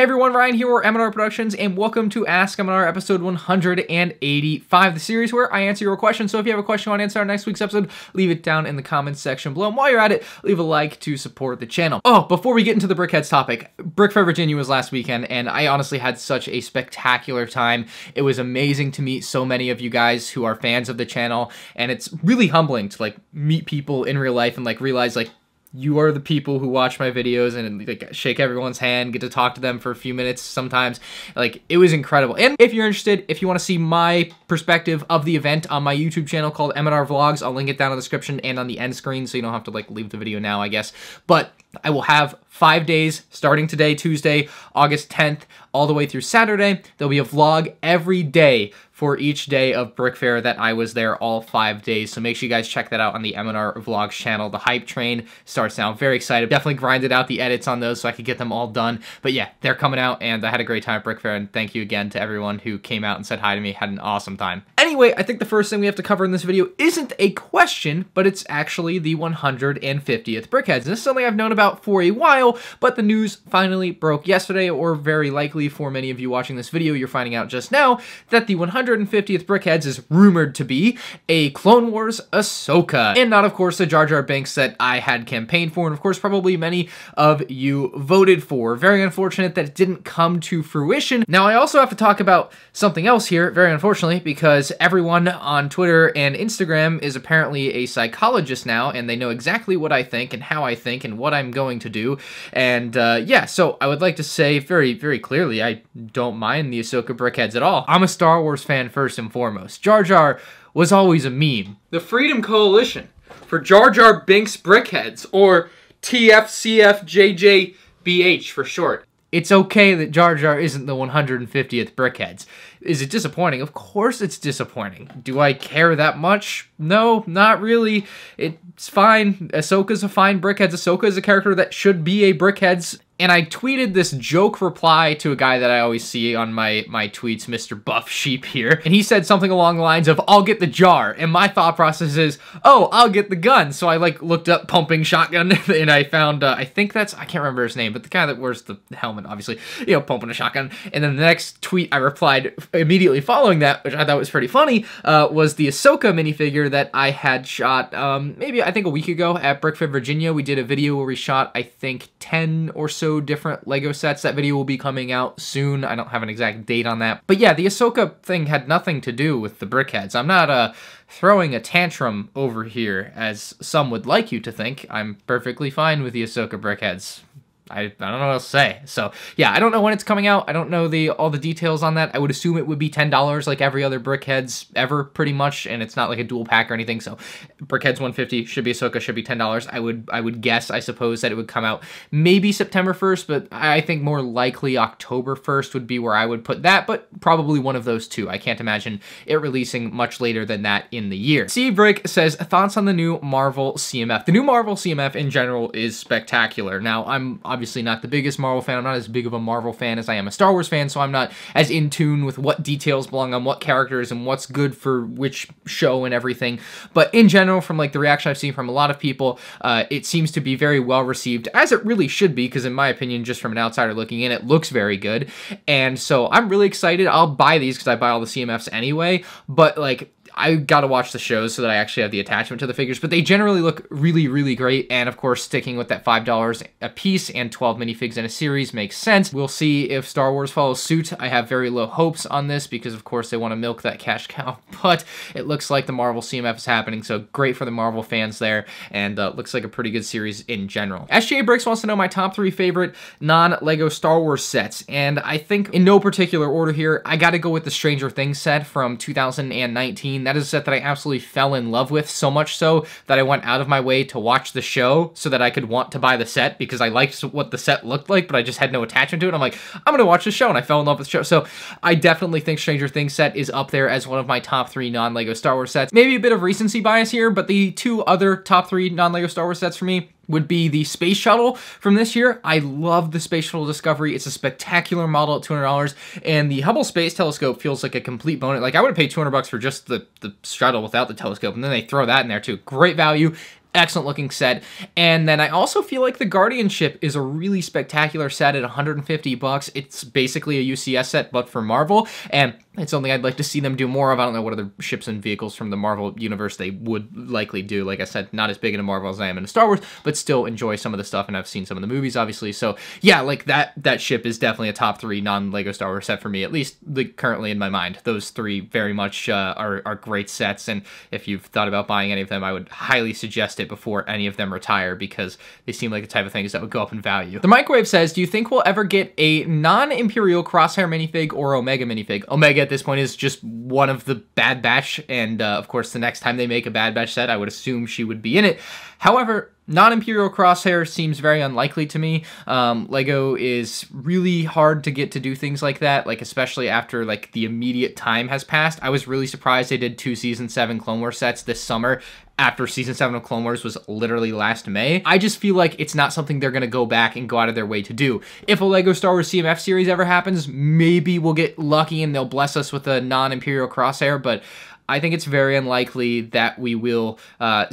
everyone, Ryan here, we're M&R Productions, and welcome to Ask M&R episode 185, the series where I answer your questions. So if you have a question you want to answer on next week's episode, leave it down in the comments section below. And while you're at it, leave a like to support the channel. Oh, before we get into the Brickheadz topic, Brick Fair Virginia was last weekend, and I honestly had such a spectacular time. It was amazing to meet so many of you guys who are fans of the channel, and it's really humbling to meet people in real life and realize you are the people who watch my videos and shake everyone's hand, get to talk to them for a few minutes sometimes. It was incredible. And if you're interested, if you want to see my perspective of the event on my YouTube channel called M&R Vlogs, I'll link it down in the description and on the end screen, so you don't have to leave the video now, I guess. But I will have 5 days starting today, Tuesday, August 10th, all the way through Saturday. There'll be a vlog every day for each day of Brick Fair that I was there all 5 days. So make sure you guys check that out on the M&R Vlogs channel. The hype train starts now. I'm very excited. Definitely grinded out the edits on those so I could get them all done. But yeah, they're coming out, and I had a great time at Brick Fair, and thank you again to everyone who came out and said hi to me. Had an awesome time. Anyway, I think the first thing we have to cover in this video isn't a question, but it's actually the 150th Brickheadz. This is something I've known about for a while, but the news finally broke yesterday, or very likely for many of you watching this video, you're finding out just now that the 150th Brickheadz is rumored to be a Clone Wars AHSOKA, and not, of course, the Jar Jar Binks that I had campaigned for, and of course, probably many of you voted for. Very unfortunate that it didn't come to fruition. Now, I also have to talk about something else here, very unfortunately, because everyone on Twitter and Instagram is apparently a psychologist now, and they know exactly what I think and how I think and what I'm going to do. And yeah, so I would like to say very, very clearly, I don't mind the AHSOKA Brickheadz at all. I'm a Star Wars fan first and foremost. Jar Jar was always a meme. The Freedom Coalition for Jar Jar Binks Brickheadz, or TFCFJJBH for short. It's okay that Jar Jar isn't the 150th Brickheadz. Is it disappointing? Of course it's disappointing. Do I care that much? No, not really. It's fine. Ahsoka's a fine Brickheadz. Ahsoka is a character that should be a Brickheadz. And I tweeted this joke reply to a guy that I always see on my tweets, Mr. Buff Sheep here. And he said something along the lines of, I'll get the jar. And my thought process is, oh, I'll get the gun. So I looked up pumping shotgun and I found, I think that's, I can't remember his name, but the guy that wears the helmet, obviously, pumping a shotgun. And then the next tweet I replied immediately following that, which I thought was pretty funny, was the AHSOKA minifigure that I had shot, maybe I think a week ago at Brick Fair Virginia. We did a video where we shot, I think, 10 or so different Lego sets. That video will be coming out soon. I don't have an exact date on that. But yeah, the AHSOKA thing had nothing to do with the Brickheadz. I'm not throwing a tantrum over here, as some would like you to think. I'm perfectly fine with the AHSOKA Brickheadz. I don't know what else to say. So yeah, I don't know when it's coming out. I don't know all the details on that. I would assume it would be $10 like every other Brickheadz ever, pretty much, and it's not like a dual pack or anything. So Brickheadz 150 should be AHSOKA, should be $10. I would guess, I suppose, that it would come out maybe September 1st, but I think more likely October 1st would be where I would put that, but probably one of those two. I can't imagine it releasing much later than that in the year. C-Brick says, thoughts on the new Marvel CMF. The new Marvel CMF in general is spectacular. Now, I'm obviously not the biggest Marvel fan. I'm not as big of a Marvel fan as I am a Star Wars fan, so I'm not as in tune with what details belong on what characters and what's good for which show and everything. But in general, from the reaction I've seen from a lot of people, it seems to be very well received, as it really should be, because in my opinion, just from an outsider looking in, it looks very good. And so I'm really excited. I'll buy these because I buy all the CMFs anyway, but I gotta watch the shows so that I actually have the attachment to the figures, but they generally look really, really great, and of course, sticking with that $5 a piece and 12 minifigs in a series makes sense. We'll see if Star Wars follows suit. I have very low hopes on this because, of course, they want to milk that cash cow, but it looks like the Marvel CMF is happening, so great for the Marvel fans there, and looks like a pretty good series in general. SJ Bricks wants to know my top 3 favorite non-LEGO Star Wars sets, and I think in no particular order here, I gotta go with the Stranger Things set from 2019. That is a set that I absolutely fell in love with, so much so that I went out of my way to watch the show so that I could want to buy the set because I liked what the set looked like, but I just had no attachment to it. I'm like, I'm gonna watch the show, and I fell in love with the show. So I definitely think Stranger Things set is up there as one of my top 3 non-LEGO Star Wars sets. Maybe a bit of recency bias here, but the 2 other top 3 non-LEGO Star Wars sets for me would be the Space Shuttle from this year. I love the Space Shuttle Discovery. It's a spectacular model at $200, and the Hubble Space Telescope feels like a complete bonus. I would have paid $200 for just the shuttle without the telescope, and then they throw that in there too. Great value. Excellent looking set. And then I also feel like the Guardianship is a really spectacular set at $150. It's basically a UCS set, but for Marvel, and it's something I'd like to see them do more of. I don't know what other ships and vehicles from the Marvel universe they would likely do. Like I said, not as big into Marvel as I am into Star Wars, but still enjoy some of the stuff, and I've seen some of the movies, obviously. So yeah, like that ship is definitely a top 3 non-LEGO Star Wars set for me, at least currently in my mind. Those 3 very much are great sets, and if you've thought about buying any of them, I would highly suggest it before any of them retire, because they seem like the type of things that would go up in value. The Microwave says, do you think we'll ever get a non-Imperial Crosshair minifig or Omega minifig? Omega at this point is just one of the Bad Batch, and of course the next time they make a Bad Batch set, I would assume she would be in it. However, non-Imperial Crosshair seems very unlikely to me. LEGO is really hard to get to do things like that, like especially after like the immediate time has passed. I was really surprised they did 2 Season 7 Clone Wars sets this summer after Season 7 of Clone Wars was literally last May. I just feel like it's not something they're gonna go back and go out of their way to do. If a LEGO Star Wars CMF series ever happens, maybe we'll get lucky and they'll bless us with a non-Imperial Crosshair, but I think it's very unlikely that we will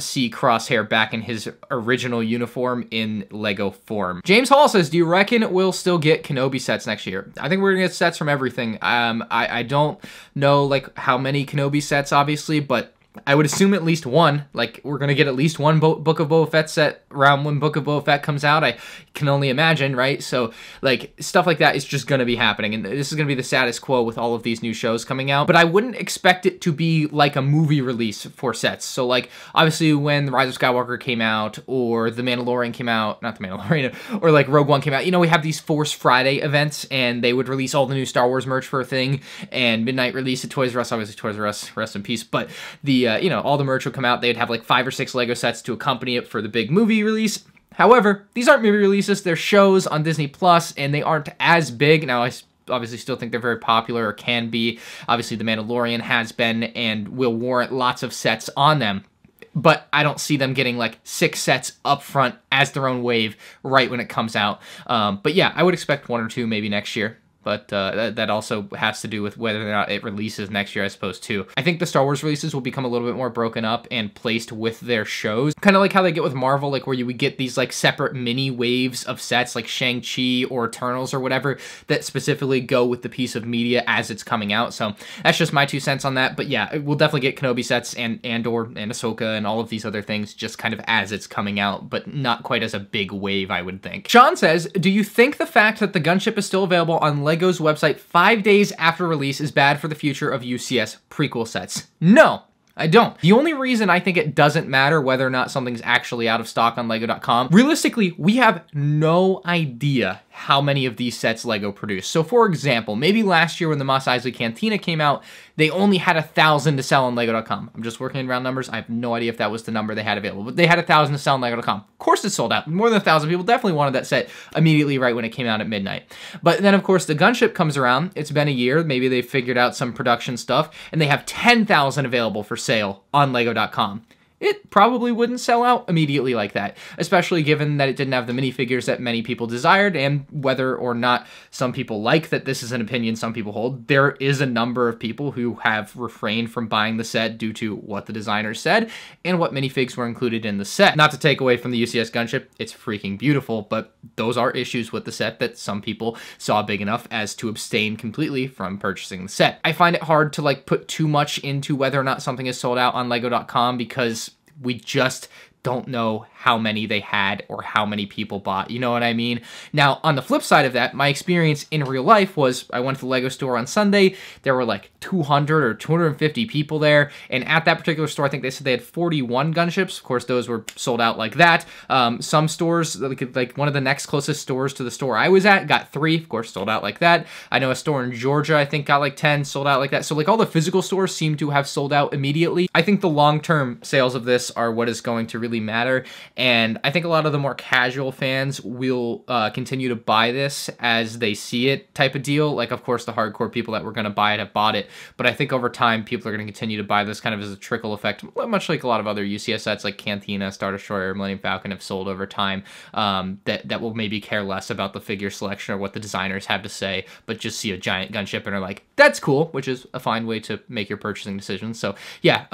see Crosshair back in his original uniform in LEGO form. James Hall says, do you reckon we'll still get Kenobi sets next year? I think we're gonna get sets from everything. I don't know like how many Kenobi sets, obviously, but I would assume at least one. Like, we're going to get at least one Book of Boba Fett set around when Book of Boba Fett comes out. I can only imagine, right? So, like, stuff like that is just going to be happening. And this is going to be the status quo with all of these new shows coming out. But I wouldn't expect it to be like a movie release for sets. So, like, obviously when The Rise of Skywalker came out, or The Mandalorian came out, not The Mandalorian, or like Rogue One came out, you know, we have these Force Friday events, and they would release all the new Star Wars merch for a thing, and midnight release at Toys R Us, obviously Toys R Us, rest in peace, but the you know, all the merch would come out. They'd have like 5 or 6 LEGO sets to accompany it for the big movie release. However, these aren't movie releases, they're shows on Disney Plus, and they aren't as big. Now, I obviously still think they're very popular, or can be. Obviously, The Mandalorian has been and will warrant lots of sets on them. But I don't see them getting like 6 sets up front as their own wave right when it comes out. But yeah, I would expect 1 or 2 maybe next year. But that also has to do with whether or not it releases next year, I suppose, too. I think the Star Wars releases will become a little bit more broken up and placed with their shows. Kind of like how they get with Marvel, like where you would get these like separate mini waves of sets like Shang-Chi or Eternals or whatever that specifically go with the piece of media as it's coming out. So that's just my 2 cents on that. But yeah, we'll definitely get Kenobi sets and Andor and Ahsoka and all of these other things just kind of as it's coming out, but not quite as a big wave, I would think. Sean says, do you think the fact that the Gunship is still available on LEGO's website 5 days after release is bad for the future of UCS prequel sets? No, I don't. The only reason I think it doesn't matter whether or not something's actually out of stock on LEGO.com, realistically, we have no idea how many of these sets LEGO produced. So for example, maybe last year when the Mos Eisley Cantina came out, they only had 1,000 to sell on LEGO.com. I'm just working in round numbers. I have no idea if that was the number they had available, but they had 1,000 to sell on LEGO.com. Of course it sold out. More than 1,000 people definitely wanted that set immediately right when it came out at midnight. But then of course the Gunship comes around. It's been a year. Maybe they figured out some production stuff and they have 10,000 available for sale on LEGO.com. It probably wouldn't sell out immediately like that, especially given that it didn't have the minifigures that many people desired, and whether or not some people like that this is an opinion some people hold, there is a number of people who have refrained from buying the set due to what the designers said and what minifigs were included in the set. Not to take away from the UCS Gunship, it's freaking beautiful, but those are issues with the set that some people saw big enough as to abstain completely from purchasing the set. I find it hard to like put too much into whether or not something is sold out on LEGO.com because we just don't know how many they had or how many people bought, you know what I mean? Now, on the flip side of that, my experience in real life was I went to the LEGO store on Sunday, there were like 200 or 250 people there, and at that particular store, I think they said they had 41 Gunships. Of course, those were sold out like that. Some stores, like one of the next closest stores to the store I was at, got 3, of course, sold out like that. I know a store in Georgia, I think, got like 10, sold out like that. So like all the physical stores seem to have sold out immediately. I think the long-term sales of this are what is going to really matter, and I think a lot of the more casual fans will continue to buy this as they see it type of deal. Like, of course, the hardcore people that were going to buy it have bought it, but I think over time, people are going to continue to buy this kind of as a trickle effect, much like a lot of other UCS sets like Cantina, Star Destroyer, Millennium Falcon have sold over time, that will maybe care less about the figure selection or what the designers have to say, but just see a giant gunship and are like, that's cool, which is a fine way to make your purchasing decisions. So yeah,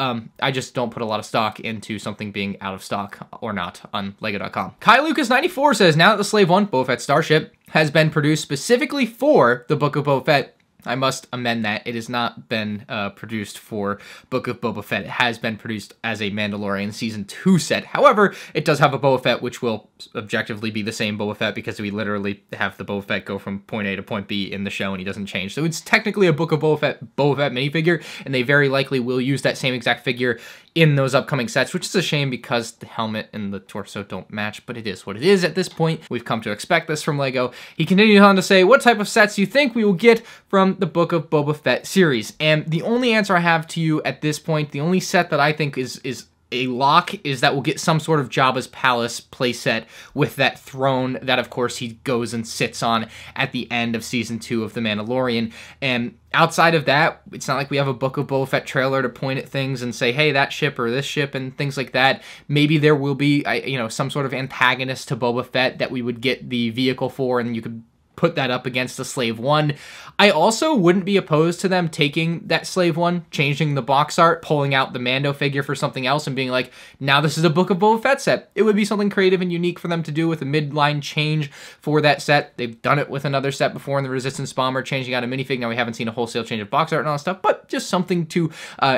I just don't put a lot of stock into something being out of stock stock or not on Lego.com. Kai Lucas94 says, now that the Slave One, Boba Fett Starship, has been produced specifically for the Book of Boba Fett, I must amend that. It has not been produced for Book of Boba Fett. It has been produced as a Mandalorian Season 2 set. However, it does have a Boba Fett, which will objectively be the same Boba Fett because we literally have the Boba Fett go from point A to point B in the show and he doesn't change. So it's technically a Book of Boba Fett minifigure, and they very likely will use that same exact figure in those upcoming sets, which is a shame because the helmet and the torso don't match, but it is what it is at this point. We've come to expect this from LEGO. He continued on to say, what type of sets do you think we will get from the Book of Boba Fett series? And the only answer I have to you at this point, the only set that I think is a lock, is that we'll get some sort of Jabba's Palace playset with that throne that, of course, he goes and sits on at the end of Season 2 of The Mandalorian. And outside of that, it's not like we have a Book of Boba Fett trailer to point at things and say, hey, that ship or this ship and things like that. Maybe there will be, you know, some sort of antagonist to Boba Fett that we would get the vehicle for, and you could put that up against the Slave One. I also wouldn't be opposed to them taking that Slave One, changing the box art, pulling out the Mando figure for something else and being like, now this is a Book of Boba Fett set. It would be something creative and unique for them to do with a midline change for that set. They've done it with another set before in the Resistance Bomber, changing out a minifig. Now we haven't seen a wholesale change of box art and all that stuff, but just something to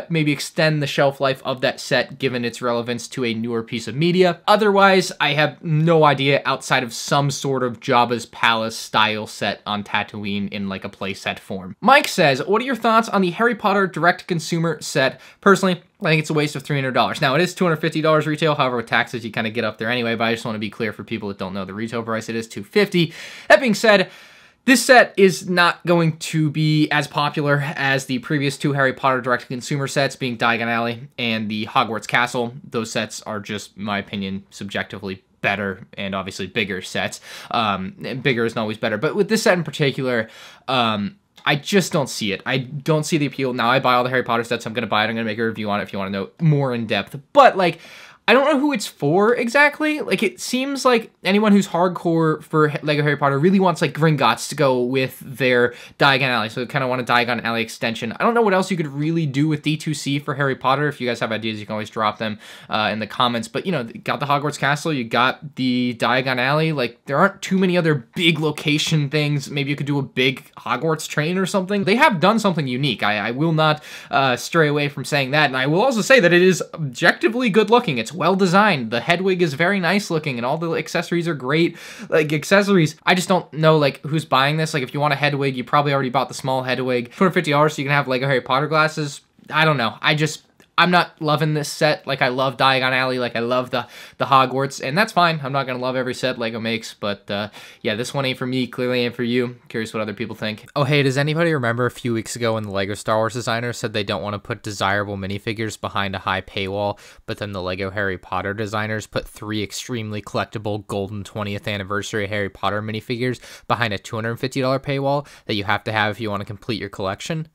maybe extend the shelf life of that set given its relevance to a newer piece of media. Otherwise, I have no idea outside of some sort of Jabba's Palace style set on Tatooine in like a playset form. Mike says, what are your thoughts on the Harry Potter direct-to-consumer set? Personally, I think it's a waste of $300. Now, it is $250 retail. However, with taxes, you kind of get up there anyway, but I just want to be clear for people that don't know the retail price. It is $250. That being said, this set is not going to be as popular as the previous two Harry Potter direct-to-consumer sets, being Diagon Alley and the Hogwarts Castle. Those sets are just, in my opinion, subjectively better and obviously bigger sets. Bigger isn't always better, but with this set in particular, I just don't see it. I don't see the appeal. Now, I buy all the Harry Potter sets. I'm going to buy it. I'm going to make a review on it if you want to know more in depth. But, like, I don't know who it's for exactly. Like, it seems like anyone who's hardcore for LEGO Harry Potter really wants, like, Gringotts to go with their Diagon Alley. So they kind of want a Diagon Alley extension. I don't know what else you could really do with D2C for Harry Potter. If you guys have ideas, you can always drop them in the comments. But, you know, you got the Hogwarts Castle. You got the Diagon Alley. Like, there aren't too many other big location things. Maybe you could do a big Hogwarts train or something. They have done something unique. I will not stray away from saying that. And I will also say that it is objectively good looking. It's well designed. The Hedwig is very nice looking and all the accessories are great. Like, accessories, I just don't know, like, who's buying this. Like, if you want a Hedwig, you probably already bought the small Hedwig. $250 so you can have LEGO Harry Potter glasses. I don't know. I'm not loving this set like I love Diagon Alley, like I love the Hogwarts, and that's fine. I'm not going to love every set LEGO makes, but yeah, this one ain't for me, clearly ain't for you. Curious what other people think. Oh, hey, does anybody remember a few weeks ago when the LEGO Star Wars designers said they don't want to put desirable minifigures behind a high paywall, but then the LEGO Harry Potter designers put 3 extremely collectible golden 20th anniversary Harry Potter minifigures behind a $250 paywall that you have to have if you want to complete your collection?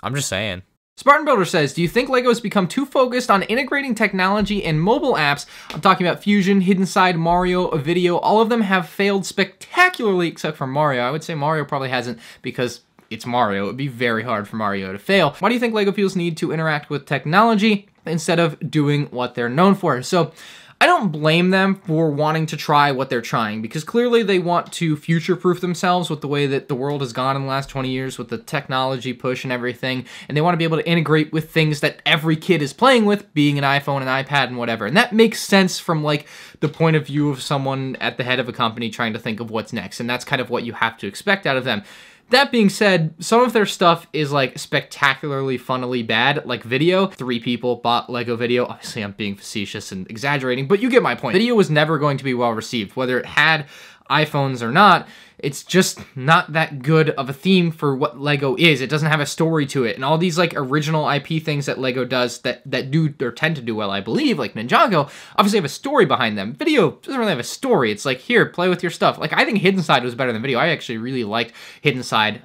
I'm just saying. Spartan Builder says, do you think LEGO has become too focused on integrating technology in mobile apps? I'm talking about Fusion, Hidden Side, Mario, Video. All of them have failed spectacularly except for Mario. I would say Mario probably hasn't because it's Mario. It would be very hard for Mario to fail. Why do you think LEGO feels need to interact with technology instead of doing what they're known for? So, I don't blame them for wanting to try what they're trying, because clearly they want to future-proof themselves with the way that the world has gone in the last 20 years with the technology push and everything, and they want to be able to integrate with things that every kid is playing with, being an iPhone, an iPad, and whatever. And that makes sense from, like, the point of view of someone at the head of a company trying to think of what's next, and that's kind of what you have to expect out of them. That being said, some of their stuff is like spectacularly funnily bad, like Video. 3 people bought LEGO Video. Obviously, I'm being facetious and exaggerating, but you get my point. Video was never going to be well received, whether it had iPhones or not. It's just not that good of a theme for what LEGO is. It doesn't have a story to it. And all these like original IP things that LEGO does that do or tend to do well, I believe, like Ninjago, obviously have a story behind them. Video doesn't really have a story. It's like, here, play with your stuff. Like, I think Hidden Side was better than Video. I actually really liked Hidden Side.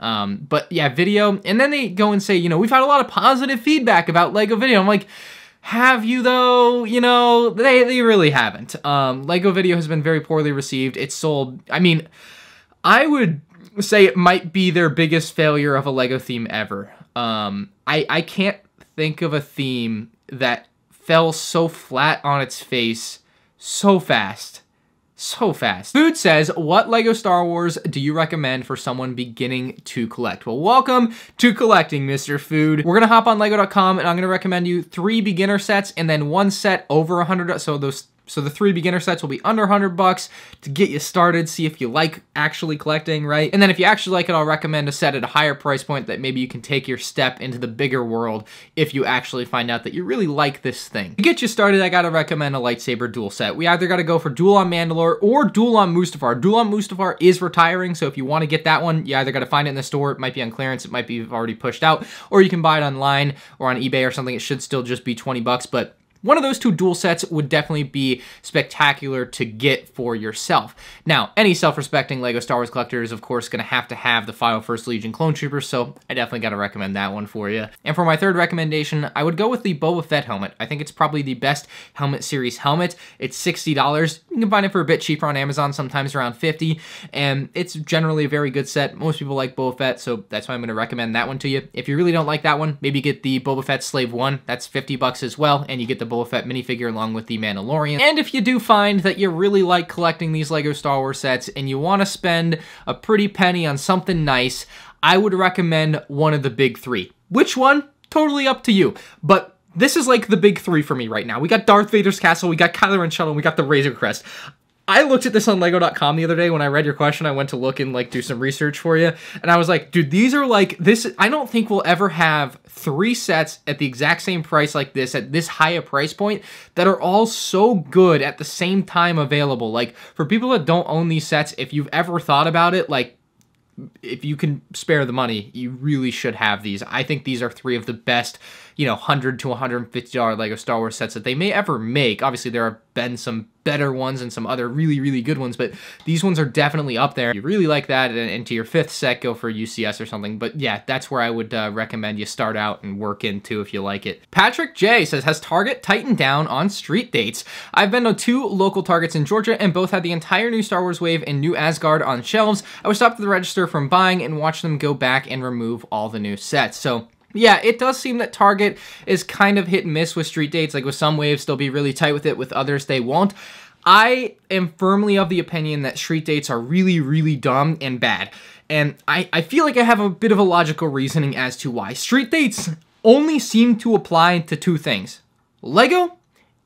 But yeah, Video. And then they go and say, you know, we've had a lot of positive feedback about LEGO Video. I'm like, have you though? You know, they really haven't. LEGO Video has been very poorly received. It's sold, I mean, I would say it might be their biggest failure of a LEGO theme ever. I can't think of a theme that fell so flat on its face so fast. So fast. Food says, what LEGO Star Wars do you recommend for someone beginning to collect? Well, welcome to collecting, Mr. Food. We're gonna hop on LEGO.com and I'm gonna recommend you 3 beginner sets and then 1 set over 100. So the 3 beginner sets will be under $100 to get you started, see if you like actually collecting, right? And then if you actually like it, I'll recommend a set at a higher price point that maybe you can take your step into the bigger world if you actually find out that you really like this thing. To get you started, I gotta recommend a lightsaber duel set. We either gotta go for duel on Mandalore or duel on Mustafar. Duel on Mustafar is retiring, so if you wanna get that one, you either gotta find it in the store, it might be on clearance, it might be already pushed out, or you can buy it online or on eBay or something. It should still just be 20 bucks, but one of those 2 duel sets would definitely be spectacular to get for yourself. Now, any self-respecting LEGO Star Wars collector is, of course, going to have the Final First Legion Clone Troopers, so I definitely got to recommend that one for you. And for my third recommendation, I would go with the Boba Fett helmet. I think it's probably the best helmet series helmet. It's $60. You can find it for a bit cheaper on Amazon, sometimes around $50, and it's generally a very good set. Most people like Boba Fett, so that's why I'm going to recommend that one to you. If you really don't like that one, maybe get the Boba Fett Slave 1. That's $50 as well, and you get the Boba Fett minifigure along with the Mandalorian. And if you do find that you really like collecting these LEGO Star Wars sets and you want to spend a pretty penny on something nice, I would recommend one of the big 3. Which one? Totally up to you. But this is like the big 3 for me right now. We got Darth Vader's castle, we got Kylo Ren's shuttle, and we got the Razor Crest. I looked at this on LEGO.com the other day when I read your question. I went to look and like do some research for you. And I was like, dude, these are like this. I don't think we'll ever have 3 sets at the exact same price like this at this high a price point that are all so good at the same time available. Like for people that don't own these sets, if you've ever thought about it, like if you can spare the money, you really should have these. I think these are 3 of the best, you know, $100 to $150 LEGO Star Wars sets that they may ever make. Obviously, there have been some better ones and some other really, really good ones, but these ones are definitely up there. If you really like that, and to your 5th set, go for UCS or something. But yeah, that's where I would recommend you start out and work into if you like it. Patrick J says, has Target tightened down on street dates? I've been to 2 local Targets in Georgia and both had the entire new Star Wars wave and new Asgard on shelves. I was stopped at the register from buying and watched them go back and remove all the new sets. So yeah, it does seem that Target is kind of hit and miss with street dates. Like with some waves, they'll be really tight with it. With others, they won't. I am firmly of the opinion that street dates are really, really dumb and bad. And I feel like I have a bit of a logical reasoning as to why. Street dates only seem to apply to 2 things: LEGO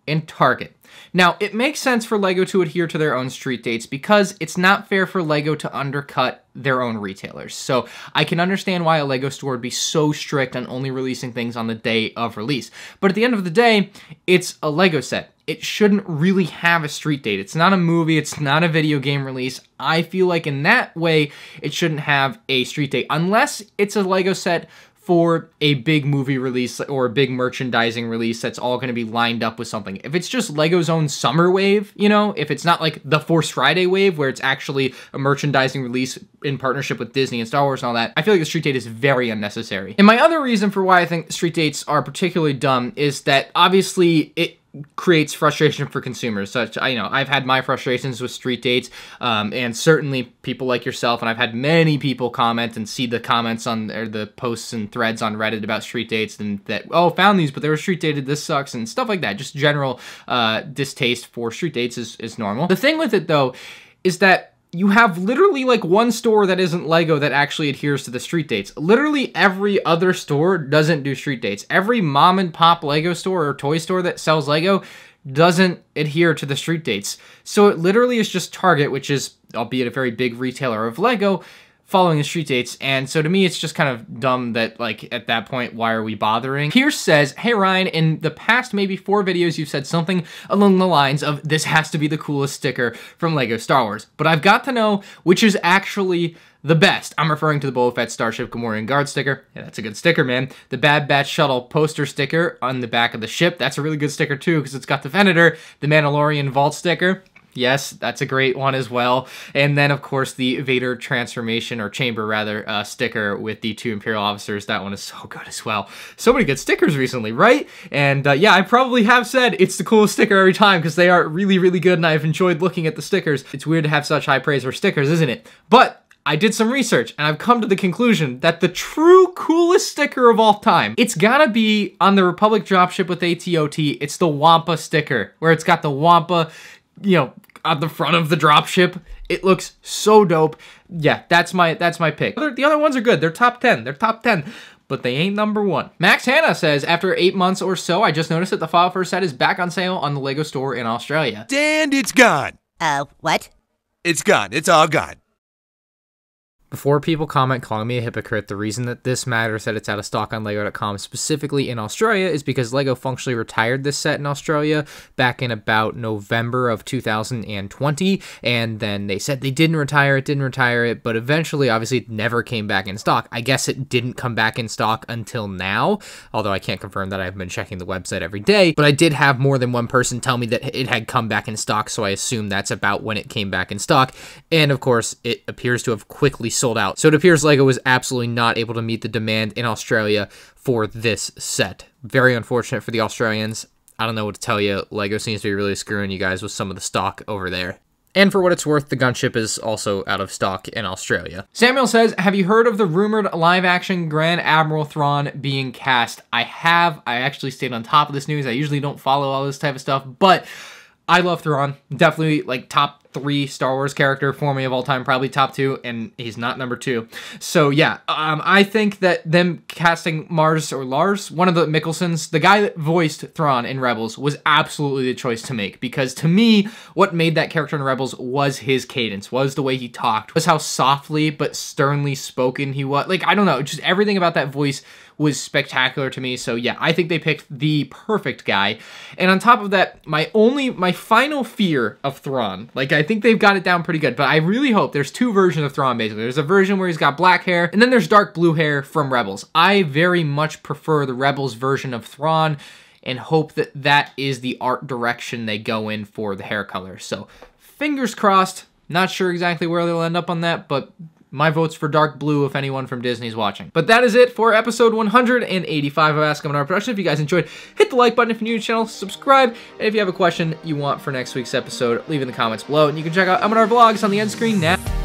and Target. Now, it makes sense for LEGO to adhere to their own street dates because it's not fair for LEGO to undercut their own retailers. So I can understand why a LEGO store would be so strict on only releasing things on the day of release. But at the end of the day, it's a LEGO set. It shouldn't really have a street date. It's not a movie. It's not a video game release. I feel like in that way, it shouldn't have a street date unless it's a LEGO set for a big movie release or a big merchandising release that's all going to be lined up with something. If it's just LEGO's own summer wave, you know, if it's not like the Force Friday wave where it's actually a merchandising release in partnership with Disney and Star Wars and all that, I feel like the street date is very unnecessary. And my other reason for why I think street dates are particularly dumb is that obviously it creates frustration for consumers. Such, you know, I've had my frustrations with street dates, and certainly people like yourself, and I've had many people comment and see the comments on or the posts and threads on Reddit about street dates and that, oh, found these, but they were street dated, this sucks, and stuff like that. Just general distaste for street dates is normal. The thing with it, though, is that you have literally like 1 store that isn't LEGO that actually adheres to the street dates. Literally every other store doesn't do street dates. Every mom and pop LEGO store or toy store that sells LEGO doesn't adhere to the street dates. So it literally is just Target, which is, albeit a very big retailer of LEGO, following the street dates. And so to me, it's just kind of dumb that, like, at that point, why are we bothering? Pierce says, hey Ryan, in the past maybe 4 videos, you've said something along the lines of, this has to be the coolest sticker from LEGO Star Wars. But I've got to know which is actually the best. I'm referring to the Boba Fett Starship Gamorrean Guard sticker. Yeah, that's a good sticker, man. The Bad Batch Shuttle poster sticker on the back of the ship. That's a really good sticker too, because it's got the Venator. The Mandalorian Vault sticker. Yes, that's a great one as well. And then, of course, the Vader transformation, or chamber rather, sticker with the 2 Imperial officers. That one is so good as well. So many good stickers recently, right? And yeah, I probably have said it's the coolest sticker every time because they are really, really good and I've enjoyed looking at the stickers. It's weird to have such high praise for stickers, isn't it? But I did some research and I've come to the conclusion that the true coolest sticker of all time, it's gotta be on the Republic Dropship with ATOT. It's the Wampa sticker, where it's got the Wampa, you know, on the front of the dropship. It looks so dope. Yeah, that's my pick. The other ones are good. They're top 10. They're top 10. But they ain't number one. Max Hanna says, after 8 months or so, I just noticed that the file for a set is back on sale on the LEGO store in Australia. And it's gone. What? It's gone. It's all gone. Before people comment calling me a hypocrite, the reason that this matters that it's out of stock on LEGO.com, specifically in Australia, is because LEGO functionally retired this set in Australia back in about November of 2020, and then they said they didn't retire it, but eventually, obviously, it never came back in stock. I guess it didn't come back in stock until now, although I can't confirm that. I've been checking the website every day, but I did have more than one person tell me that it had come back in stock, so I assume that's about when it came back in stock, and of course, it appears to have quickly sold out. So it appears LEGO was absolutely not able to meet the demand in Australia for this set. Very unfortunate for the Australians. I don't know what to tell you. LEGO seems to be really screwing you guys with some of the stock over there. And for what it's worth, the Gunship is also out of stock in Australia. Samuel says, have you heard of the rumored live-action Grand Admiral Thrawn being cast? I have. I actually stayed on top of this news. I usually don't follow all this type of stuff, but I love Thrawn. Definitely like top 3 Star Wars character for me of all time, probably top 2, and he's not number 2. So yeah, I think that them casting Lars, one of the Mickelsons, the guy that voiced Thrawn in Rebels, was absolutely the choice to make, because to me, what made that character in Rebels was his cadence, was the way he talked, was how softly but sternly spoken he was. Like, I don't know, just everything about that voice was spectacular to me. So yeah, I think they picked the perfect guy. And on top of that, my final fear of Thrawn, like, I think they've got it down pretty good, but I really hope there's 2 versions of Thrawn, basically. There's a version where he's got black hair, and then there's dark blue hair from Rebels. I very much prefer the Rebels version of Thrawn, and hope that that is the art direction they go in for the hair color. So fingers crossed. Not sure exactly where they'll end up on that, but my vote's for dark blue if anyone from Disney's watching. But that is it for episode 185 of Ask M&R Productions. If you guys enjoyed, hit the like button. If you're new to the channel, subscribe. And if you have a question you want for next week's episode, leave it in the comments below. And you can check out M&R vlogs on the end screen now.